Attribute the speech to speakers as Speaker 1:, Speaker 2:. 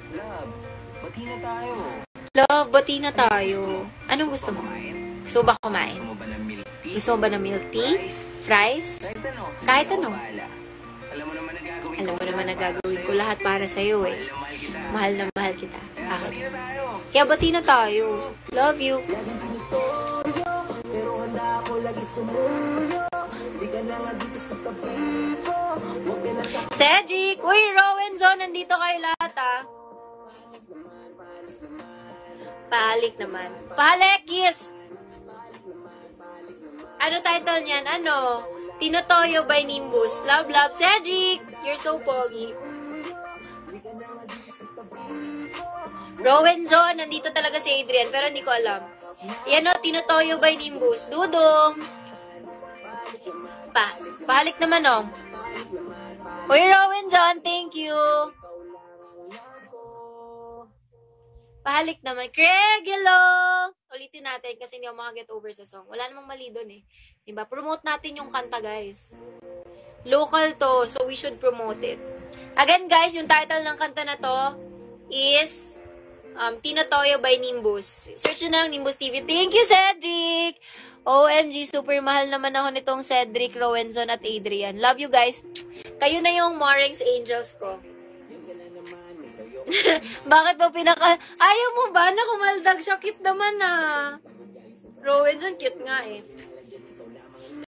Speaker 1: Love, bati na tayo.
Speaker 2: Love, bati na tayo. Anong gusto mo? Gusto mo ba kumain?
Speaker 1: Gusto mo ba ng milk tea?
Speaker 2: Gusto mo ba ng milk tea? Fries? Kahit ano.
Speaker 1: Alam mo naman na gagawin
Speaker 2: Alam mo naman na gagawin ko lahat para sa'yo eh. Mahal na mahal kita. Bakit? Kaya bati na tayo. Love you. Cedric! Uy, Rowenzo! Nandito kayo lahat ah. Pahalik naman. Pahalik! Kiss! Ano title niyan? Ano? Tinotoyo by Nimbus. Love, love. Cedric! You're so pogi. Rowenzo, nandito talaga si Adrian, pero hindi ko alam. Yan o, Tinotoyo by Nimbus. Dudong! Pahalik naman o. Uy, Rowenzo, thank you. Pahalik naman. Craig, hello! Ulitin natin kasi hindi ako makaget over sa song. Wala namang mali doon eh. Diba? Promote natin yung kanta, guys. Local to, so we should promote it. Again, guys, yung title ng kanta na to is Tinotoyo by Nimbus. Search nyo na lang Nimbus TV. Thank you, Cedric! OMG, super mahal naman ako nitong Cedric, Rowenzon at Adrian. Love you, guys. Kayo na yung Morengs Angels ko. Bakit ba ayaw mo ba na kumaldag siya? Cute naman ah. Rowenzon, cute nga eh.